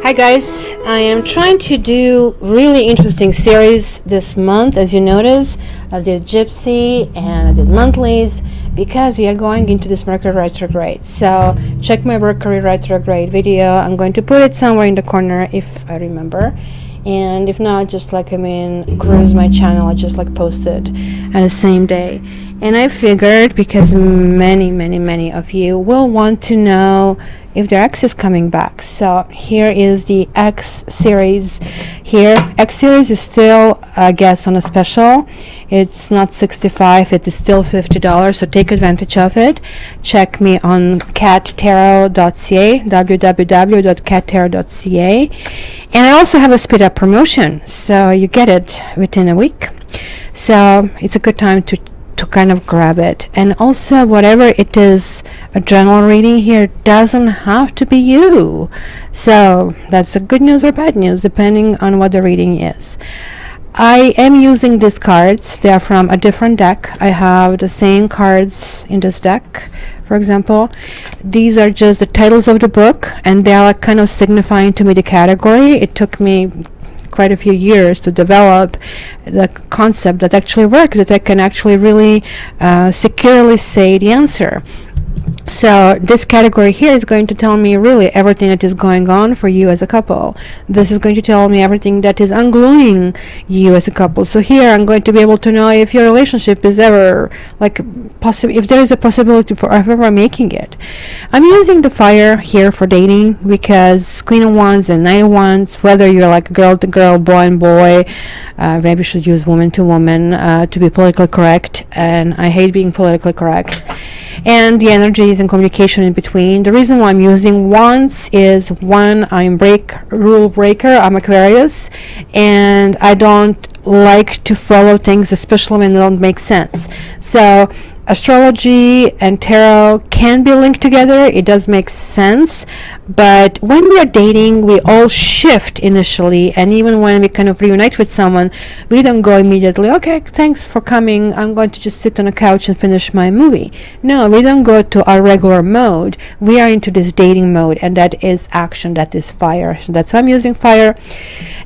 Hi guys, I am trying to do really interesting series this month. As you notice, I did Gypsy and I did monthlies because we are going into this Mercury Retrograde. So check my Mercury Retrograde video. I'm going to put it somewhere in the corner if I remember, and if not, just cruise my channel. I just post it on the same day. And I figured, because many of you will want to know if their X is coming back. So here is the X series here. X series is still, I guess, on a special. It's not $65, it is still $50, so take advantage of it. Check me on cattarot.ca, www.cattarot.ca. And I also have a speed up promotion, so you get it within a week. So it's a good time to kind of grab it. And also, whatever it is, a general reading here doesn't have to be you. So that's a good news or bad news depending on what the reading is. I am using these cards. They are from a different deck. I have the same cards in this deck. For example, these are just the titles of the book, and they are kind of signifying to me the category. It took me quite a few years to develop the concept that actually works, that I can actually really securely say the answer. So this category here is going to tell me really everything that is going on for you as a couple. This is going to tell me everything that is ungluing you as a couple. So here I'm going to be able to know if your relationship is ever if there is a possibility for ever making it. I'm using the fire here for dating because Queen of Wands and Knight of Wands, whether you're like girl to girl, boy and boy, maybe you should use woman to woman to be politically correct, and I hate being politically correct. And the energies and communication in between. The reason why I'm using Wands is, one, I'm rule breaker. I'm Aquarius, and I don't like to follow things, especially when they don't make sense. So astrology and tarot can be linked together. It does make sense, but when we are dating, we all shift initially, and even when we kind of reunite with someone, we don't go immediately, okay, thanks for coming, I'm going to just sit on a couch and finish my movie. No, we don't go to our regular mode. We are into this dating mode, and that is action, that is fire. So that's why I'm using fire.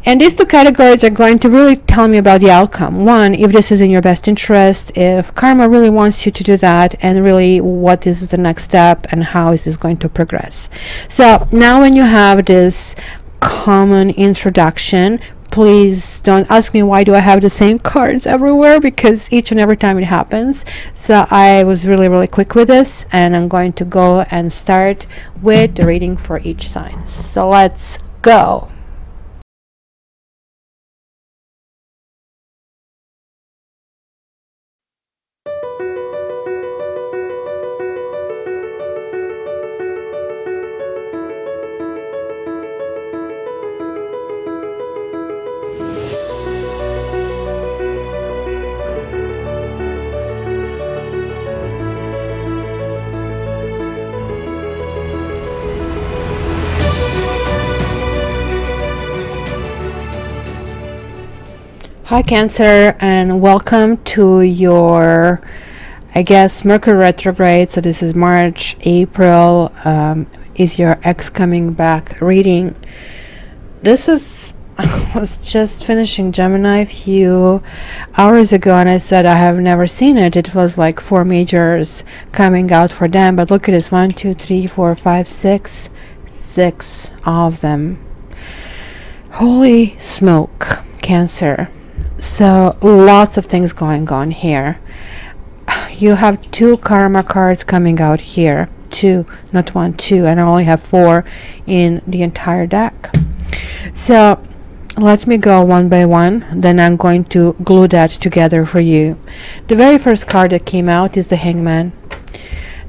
And these two categories are going to really tell me about the outcome. One, if this is in your best interest, if karma really wants you to do that, and really what is the next step and how is this going to progress. So now when you have this common introduction, please don't ask me why do I have the same cards everywhere, because each and every time it happens. So I was really quick with this, and I'm going to go and start with the reading for each sign. So let's go. Hi Cancer, and welcome to your, I guess, Mercury Retrograde. So this is March, April, is your X coming back reading. This is, I was just finishing Gemini a few hours ago, and I said I have never seen it. It was like 4 majors coming out for them, but look at this, 1, 2, 3, 4, 5, 6 of them. Holy smoke, Cancer. So lots of things going on here. You have 2 karma cards coming out here. 2, not 1, 2, and I only have 4 in the entire deck. So let me go one by one, then I'm going to glue that together for you. The very first card that came out is the Hangman.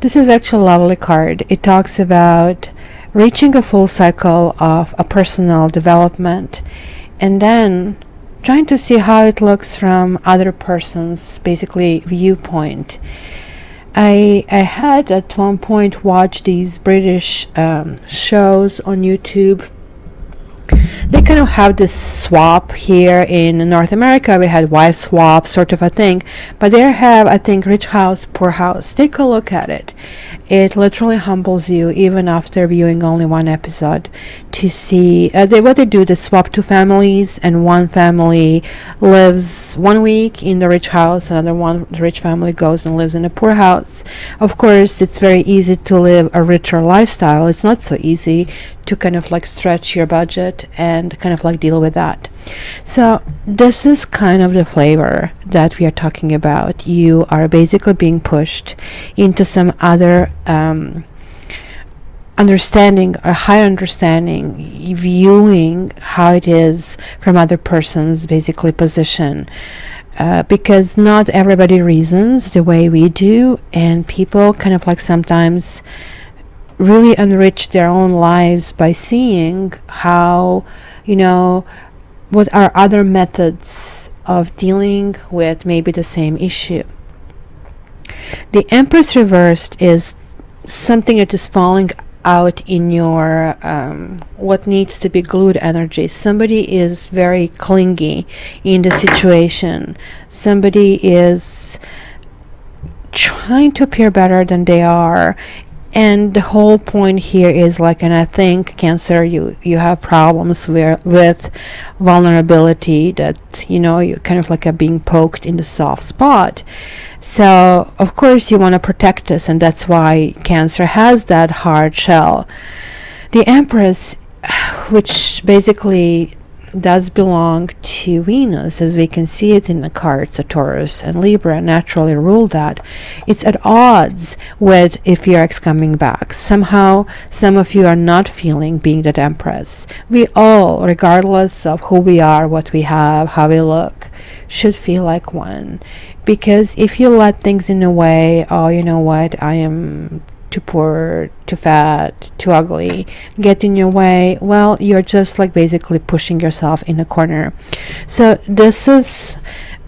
This is actually a lovely card. It talks about reaching a full cycle of a personal development, and then trying to see how it looks from other person's basically viewpoint. I had at one point watched these British shows on YouTube They kind of have this swap here in North America. We had wife swap sort of a thing, but they have, I think, rich house, poor house. Take a look at it. It literally humbles you, even after viewing only one episode, to see what they do. They swap two families, and one family lives 1 week in the rich house, another one, the rich family, goes and lives in a poor house. Of course, it's very easy to live a richer lifestyle. It's not so easy to kind of like stretch your budget and kind of like deal with that. So this is kind of the flavor that we are talking about. You are basically being pushed into some other understanding, a higher understanding, viewing how it is from other person's basically position. Because not everybody reasons the way we do, and people kind of like sometimes really enrich their own lives by seeing how, you know, what are other methods of dealing with maybe the same issue. The Empress reversed is something that is falling out in your what needs to be glued energy. Somebody is very clingy in the situation. Somebody is trying to appear better than they are. And the whole point here is like, and I think Cancer, you have problems with vulnerability, that, you know, you kind of like are being poked in the soft spot. So of course you want to protect us, and that's why Cancer has that hard shell. The Empress, which basically does belong to Venus, as we can see it in the cards. So Taurus and Libra naturally rule that. It's at odds with if your ex coming back. Somehow some of you are not feeling being that Empress. We all, regardless of who we are, what we have, how we look, should feel like one. Because if you let things in a way, oh, you know what, I am too poor, too fat, too ugly, get in your way, well, you're just like basically pushing yourself in a corner. So this is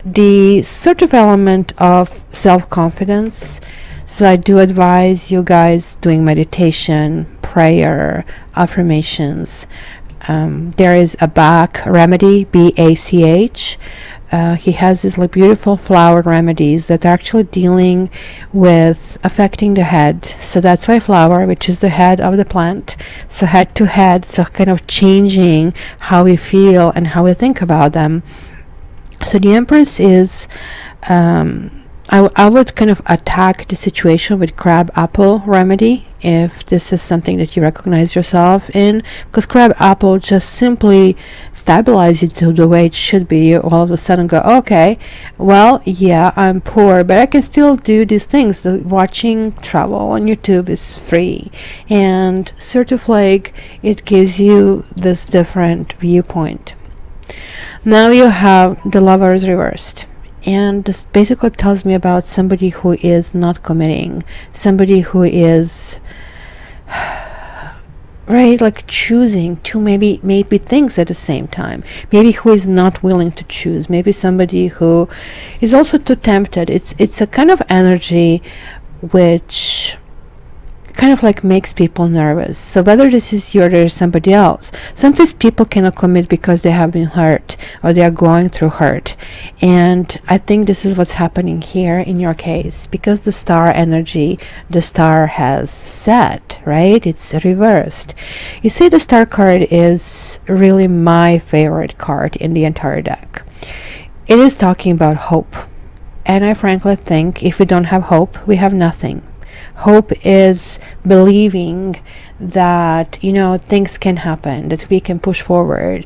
the sort of element of self-confidence. So I do advise you guys doing meditation, prayer, affirmations. There is a Bach remedy, B-A-C-H. He has these like beautiful flower remedies that are actually dealing with affecting the head. So that's why flower, which is the head of the plant, so head to head, so kind of changing how we feel and how we think about them. So the Empress is I would kind of attack the situation with crab apple remedy, if this is something that you recognize yourself in, because crab apple just simply stabilizes you to the way it should be. You all of a sudden go, okay, well, yeah, I'm poor, but I can still do these things. Watching travel on YouTube is free, and sort of like it gives you this different viewpoint. Now you have the Lovers reversed. And this basically tells me about somebody who is not committing, somebody who is right, like choosing to maybe things at the same time, maybe who is not willing to choose, maybe somebody who is also too tempted. It's a kind of energy which kind of like makes people nervous. So whether this is you or there is somebody else, sometimes people cannot commit because they have been hurt or they are going through hurt. And I think this is what's happening here in your case, because the star energy, the star has set, right? It's reversed. You see, the star card is really my favorite card in the entire deck. It is talking about hope. And I frankly think if we don't have hope, we have nothing. Hope is believing that, you know, things can happen, that we can push forward.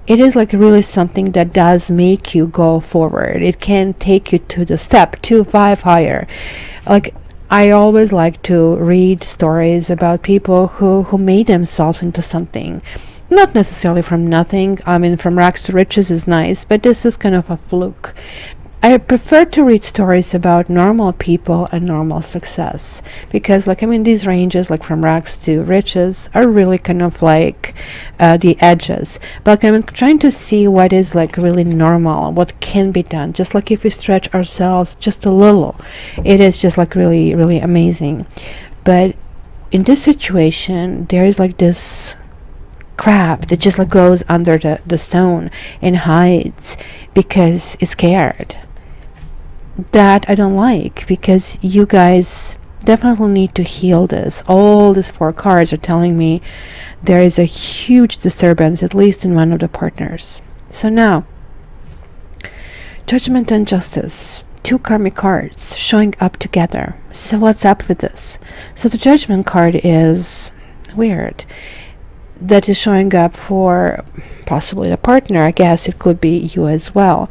It is like really something that does make you go forward. It can take you to the step 2, 5 higher. Like, I always like to read stories about people who made themselves into something. Not necessarily from nothing. I mean, from rags to riches is nice, but this is kind of a fluke. I prefer to read stories about normal people and normal success, because, like, I mean, these ranges, like from rags to riches, are really kind of like the edges. But I'm trying to see what is like really normal, what can be done. Just like if we stretch ourselves just a little, it is just like really, really amazing. But in this situation, there is like this crab that just like goes under the stone and hides because it's scared. That I don't like, because you guys definitely need to heal this. All these 4 cards are telling me there is a huge disturbance, at least in one of the partners. So now, Judgment and Justice, 2 karmic cards showing up together. So what's up with this? So the Judgment card is weird. That is showing up for possibly the partner. I guess it could be you as well.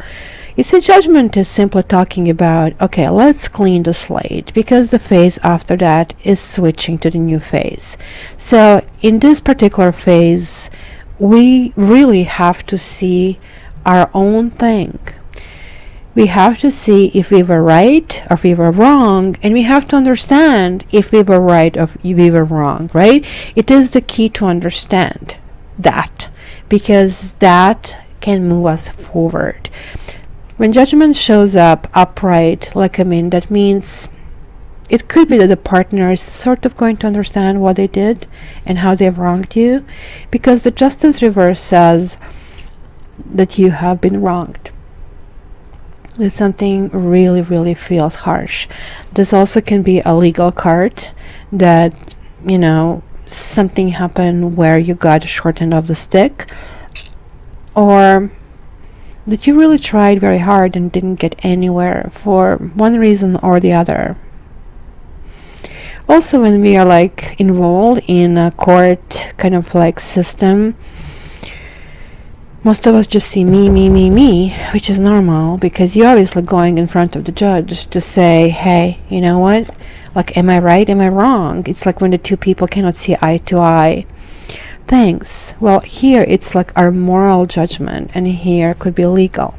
You see, Judgment is simply talking about, okay, let's clean the slate, because the phase after that is switching to the new phase. So in this particular phase, we really have to see our own thing. We have to see if we were right or if we were wrong, and we have to understand if we were right or if we were wrong, right? It is the key to understand that, because that can move us forward. When Judgment shows up upright, like, I mean, that means it could be that the partner is sort of going to understand what they did and how they've wronged you, because the Justice reverse says that you have been wronged. That something really, really feels harsh. This also can be a legal card, that, you know, something happened where you got a short end of the stick, or that you really tried very hard and didn't get anywhere for one reason or the other. Also, when we are like involved in a court kind of like system, most of us just see me, which is normal, because you're obviously going in front of the judge to say, hey, you know what, like, am I right, am I wrong? It's like when the 2 people cannot see eye to eye. Thanks. Well, here it's like our moral judgment, and here could be legal.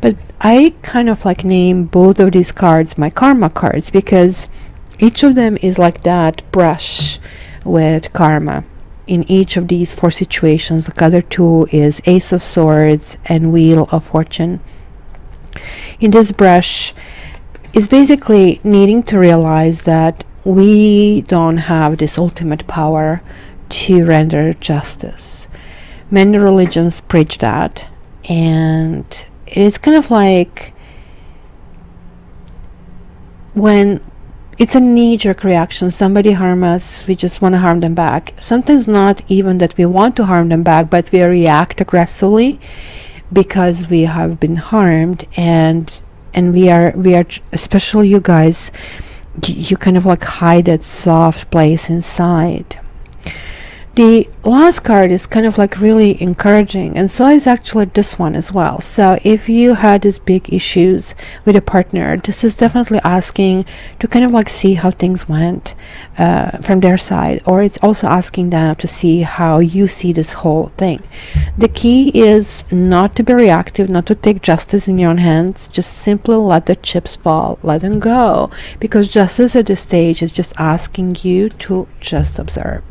But I kind of like name both of these cards my karma cards, because each of them is like that brush with karma. In each of these 4 situations, the other 2 is Ace of Swords and Wheel of Fortune. In this brush is basically needing to realize that we don't have this ultimate power to render justice. Many religions preach that, and it's kind of like when it's a knee-jerk reaction. Somebody harm us, we just want to harm them back. Sometimes not even that we want to harm them back, but we react aggressively because we have been harmed, and we are especially you guys, you kind of like hide that soft place inside. The last card is kind of like really encouraging, and so is actually this one as well. So if you had these big issues with a partner, this is definitely asking to kind of like see how things went from their side, or it's also asking them to see how you see this whole thing. The key is not to be reactive, not to take justice in your own hands. Just simply let the chips fall, let them go, because justice at this stage is just asking you to just observe.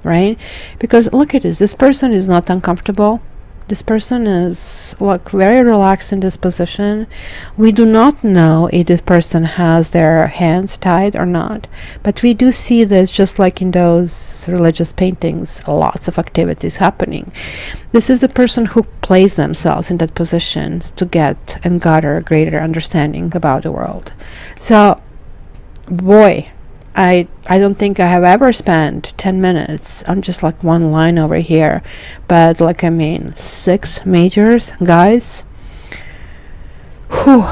Right? Because look at this person is not uncomfortable. This person is like very relaxed in this position. We do not know if this person has their hands tied or not, but we do see this, just like in those religious paintings, lots of activities happening. This is the person who places themselves in that position to get and gather a greater understanding about the world. So boy, I don't think I have ever spent 10 minutes on just like one line over here, but like, I mean, 6 majors, guys. Whew.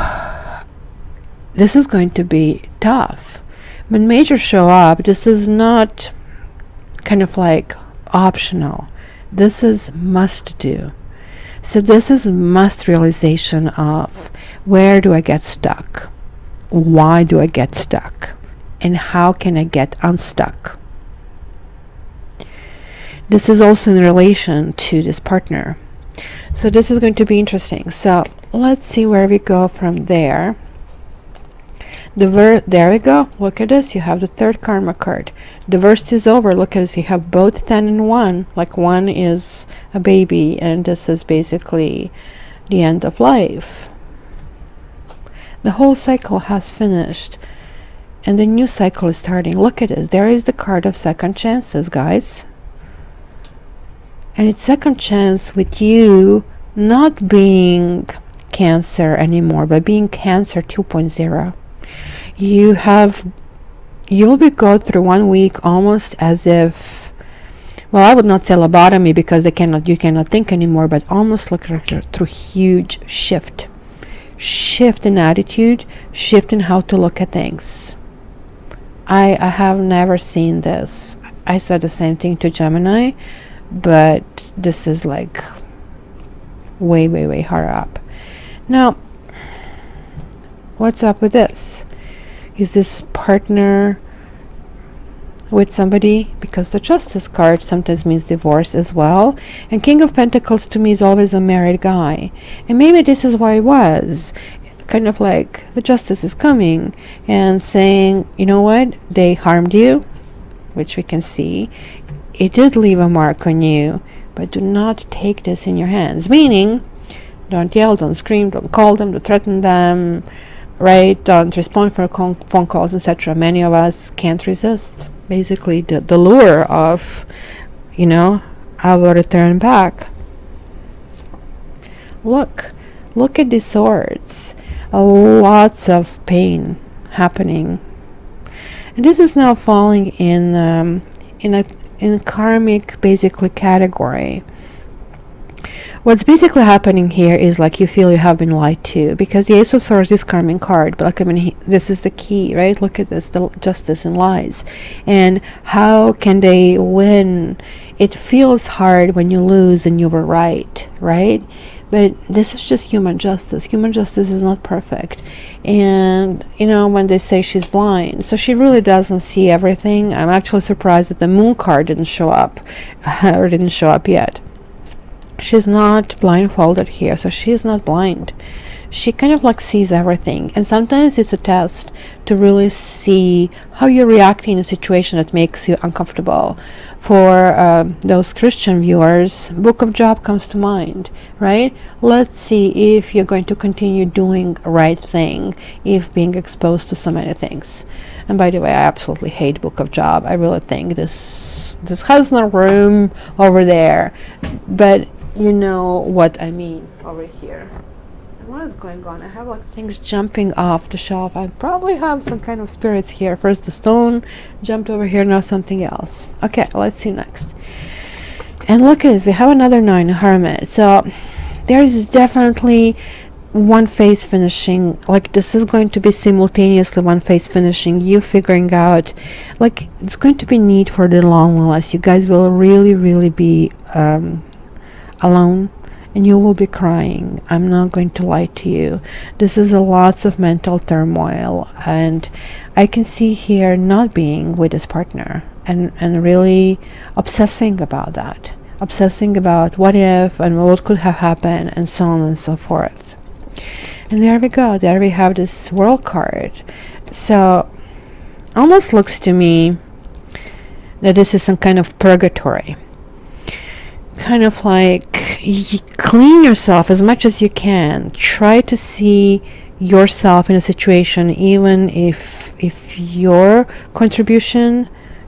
This is going to be tough. When majors show up, this is not kind of like optional. This is must do. So this is must realization of, where do I get stuck? Why do I get stuck? And how can I get unstuck? This is also in relation to this partner. So this is going to be interesting. So let's see where we go from there. There we go. Look at this. You have the 3rd karma card. The worst is over. Look at this. You have both 10 and 1. Like 1 is a baby, and this is basically the end of life. The whole cycle has finished, and the new cycle is starting. Look at this. There is the card of second chances, guys. And it's second chance with you not being Cancer anymore, but being Cancer 2.0. You'll be go through 1 week almost as if, well, I would not say lobotomy because you cannot think anymore, but almost look through huge shift in attitude, shift in how to look at things. I have never seen this. I said the same thing to Gemini, but this is like way higher up. Now, what's up with this? Is this partner with somebody? Because the Justice card sometimes means divorce as well, and King of Pentacles to me is always a married guy, and maybe this is why it was kind of like the Justice is coming and saying, you know what, they harmed you, which we can see. It did leave a mark on you, but do not take this in your hands. Meaning, don't yell, don't scream, don't call them, don't threaten them, right? Don't respond for phone calls, etc. Many of us can't resist basically the lure of, you know, I will return back. Look at these swords. Lots of pain happening, and this is now falling in a karmic basically category. What's basically happening here is like you feel you have been lied to, because the Ace of Swords is karmic card, but like, I mean, this is the key, right? Look at this, the justice and lies, and how can they win? It feels hard when you lose and you were right? But this is just human justice. Human justice is not perfect. And, you know, when they say she's blind, so she really doesn't see everything. I'm actually surprised that the Moon card didn't show up, or didn't show up yet. She's not blindfolded here, so she's not blind. She kind of like sees everything, and sometimes it's a test to really see how you're reacting in a situation that makes you uncomfortable. For those Christian viewers, Book of Job comes to mind, right? Let's see if you're going to continue doing the right thing, if being exposed to so many things. And by the way, I absolutely hate Book of Job. I really think this has no room over there, but you know what I mean over here. And what is going on? I have like things jumping off the shelf. I probably have some kind of spirits here. First the stone jumped over here, now something else. Okay, let's see next. And look at this, we have another 9, Hermit. So there's definitely one phase finishing. Like this is going to be simultaneously one phase finishing, you figuring out, like it's going to be need for the loneliness. You guys will really be alone, and you will be crying. I'm not going to lie to you. This is a lots of mental turmoil, and I can see here not being with his partner and really obsessing about that, obsessing about what if and what could have happened, and so on and so forth. And there we go, there we have this World card. So almost looks to me that this is some kind of purgatory, kind of like clean yourself as much as you can. Try to see yourself in a situation, even if your contribution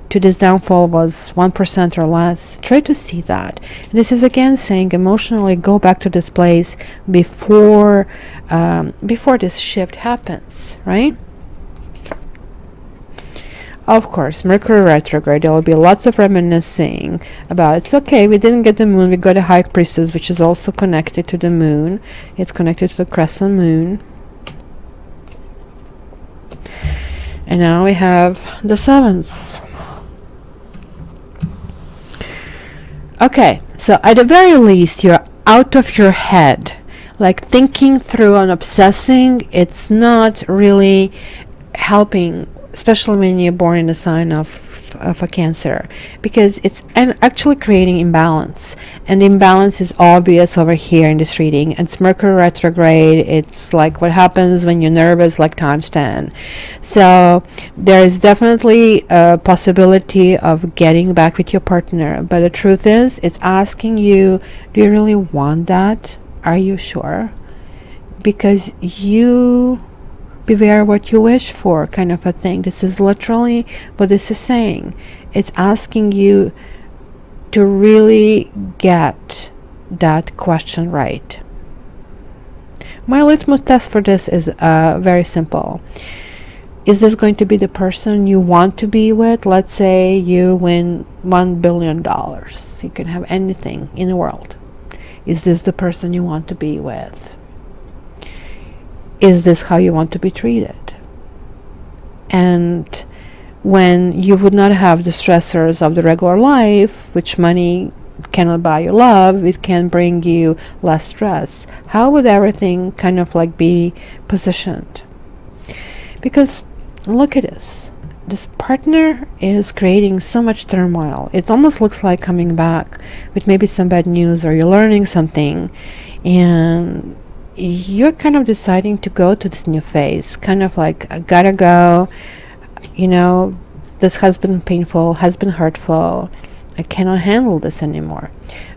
to this downfall was 1% or less. Try to see that. And this is again saying emotionally go back to this place before this shift happens, right? Of course, Mercury Retrograde, there will be lots of reminiscing about, it's okay, we didn't get the moon, we got a High Priestess, which is also connected to the moon. It's connected to the crescent moon. And now we have the 7th. Okay, so at the very least, you're out of your head. Like thinking through and obsessing, it's not really helping, especially when you're born in the sign of a Cancer, because it's actually creating imbalance, and the imbalance is obvious over here in this reading. It's Mercury retrograde. It's like what happens when you're nervous, like times 10. So there is definitely a possibility of getting back with your partner, but the truth is, it's asking you, do you really want that? Are you sure? Because you beware what you wish for, kind of a thing. This is literally what this is saying. It's asking you, to really get that question right. My litmus test for this is very simple. Is this going to be the person you want to be with? Let's say you win $1 billion. You can have anything in the world. Is this the person you want to be with? Is this how you want to be treated? And when you would not have the stressors of the regular life, which money cannot buy you love, it can bring you less stress. How would everything kind of like be positioned? Because look at this. This partner is creating so much turmoil. It almost looks like coming back with maybe some bad news, or you're learning something and you're kind of deciding to go to this new phase, kind of like, I gotta go, you know, this has been painful, has been hurtful, I cannot handle this anymore.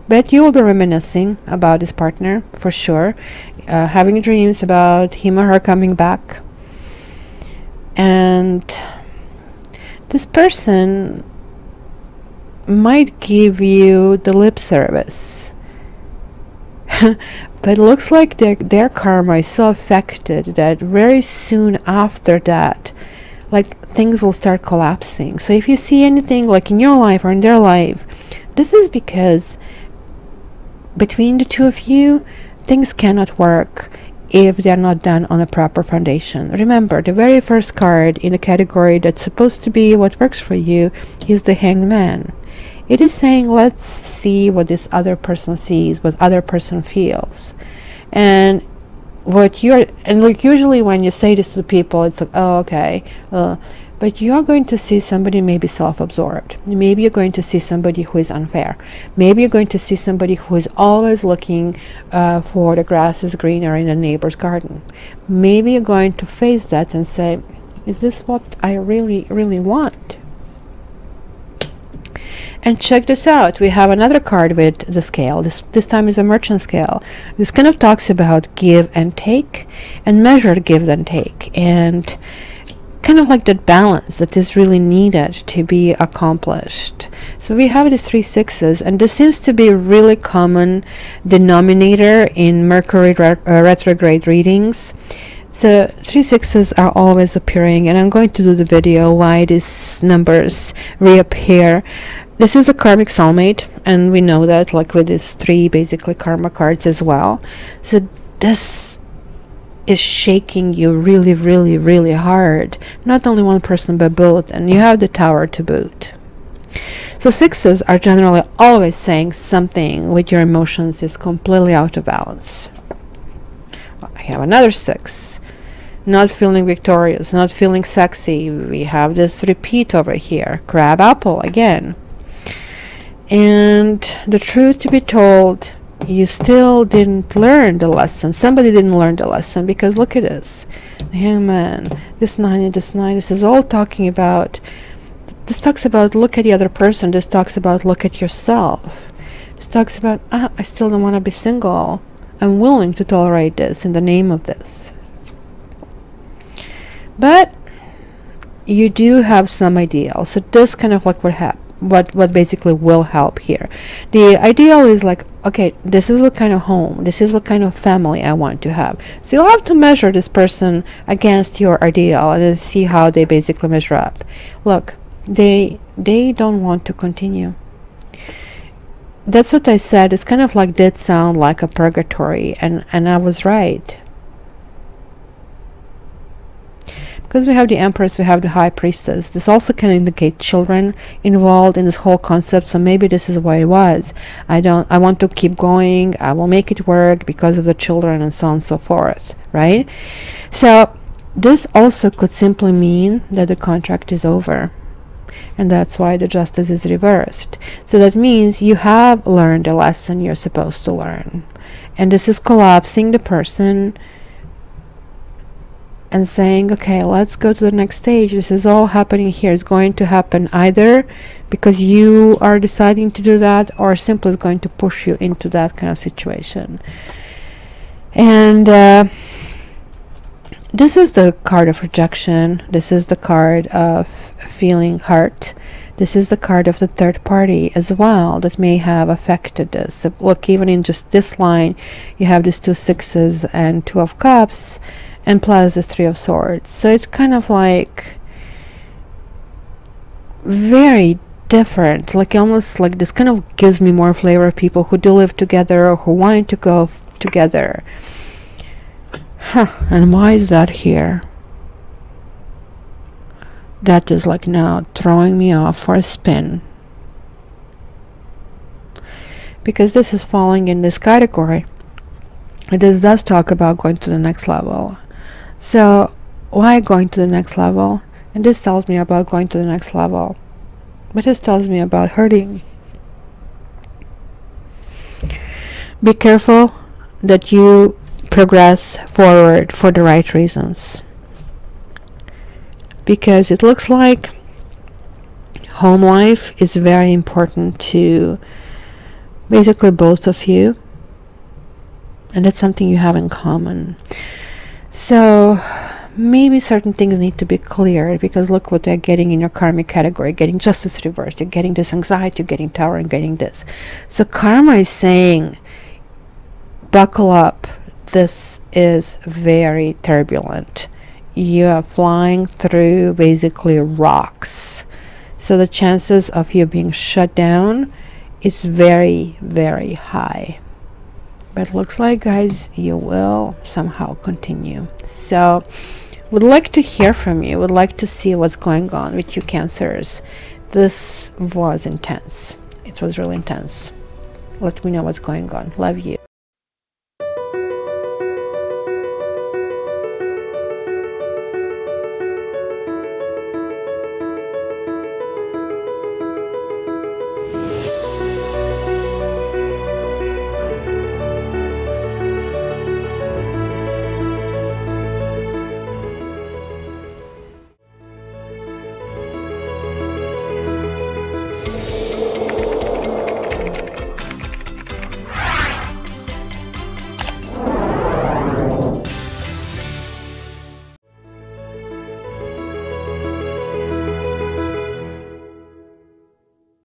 But you will be reminiscing about this partner for sure, having dreams about him or her coming back. And this person might give you the lip service. But it looks like their karma is so affected that very soon after that, like, things will start collapsing. So if you see anything like in your life or in their life, this is because between the two of you, things cannot work if they're not done on a proper foundation. Remember, the very first card in the category that's supposed to be what works for you is the Hanged Man. It is saying, let's see what this other person sees, what other person feels. And what you're, and like usually when you say this to people, it's like, oh, okay. But you're going to see somebody maybe self-absorbed. Maybe you're going to see somebody who is unfair. Maybe you're going to see somebody who is always looking for the grass is greener in the neighbor's garden. Maybe you're going to face that and say, is this what I really, really want? And check this out. We have another card with the scale. This time is a merchant scale. This kind of talks about give and take, and measured give and take, and kind of like that balance that is really needed to be accomplished. So we have these 3 sixes, and this seems to be a really common denominator in Mercury retrograde readings. So 3 sixes are always appearing, and I'm going to do the video why these numbers reappear. This is a karmic soulmate, and we know that, like with these 3 basically karma cards as well. So this is shaking you really, really, really hard. Not only one person, but both, and you have the Tower to boot. So 6s are generally always saying something with your emotions is completely out of balance. Well, I have another 6. Not feeling victorious, not feeling sexy. We have this repeat over here. Crab apple again. And the truth to be told, you still didn't learn the lesson. Somebody didn't learn the lesson, because look at this. The Hangman, this 9 and this 9, this is all talking about, this talks about look at the other person. This talks about look at yourself. This talks about, I still don't want to be single. I'm willing to tolerate this in the name of this. But you do have some ideals. So this kind of like what basically will help here. The ideal is like, okay, this is what kind of home, this is what kind of family I want to have. So you'll have to measure this person against your ideal and then see how they basically measure up. Look, they don't want to continue. That's what I said. It's kind of like did sound like a purgatory, and I was right. Because we have the Empress, we have the High Priestess. This also can indicate children involved in this whole concept. So maybe this is what it was. I want to keep going. I will make it work because of the children, and so on and so forth. Right? So this also could simply mean that the contract is over. And that's why the Justice is reversed. So that means you have learned the lesson you're supposed to learn. And this is collapsing the person and saying, okay, let's go to the next stage. This is all happening here. It's going to happen either because you are deciding to do that, or simply is going to push you into that kind of situation. And this is the card of rejection. This is the card of feeling hurt. This is the card of the third party as well that may have affected this. So look, even in just this line, you have these 2 sixes and 2 of cups, and plus the 3 of swords. So it's kind of like very different, like almost like this kind of gives me more flavor of people who do live together or who want to go together. And why is that here? That is like now throwing me off for a spin, because this is falling in this category. This does talk about going to the next level. So why going to the next level? And this tells me about going to the next level, but this tells me about hurting. Be careful that you progress forward for the right reasons, because it looks like home life is very important to basically both of you, and that's something you have in common. So maybe certain things need to be cleared, because look what they're getting in your karmic category. Getting justice reversed, you're getting this anxiety, you're getting tower, and getting this. So karma is saying buckle up, this is very turbulent. You are flying through basically rocks, so the chances of you being shut down is very, very high. But looks like, guys, you will somehow continue. So would like to hear from you, would like to see what's going on with you Cancers. This was intense. It was really intense. Let me know what's going on. Love you.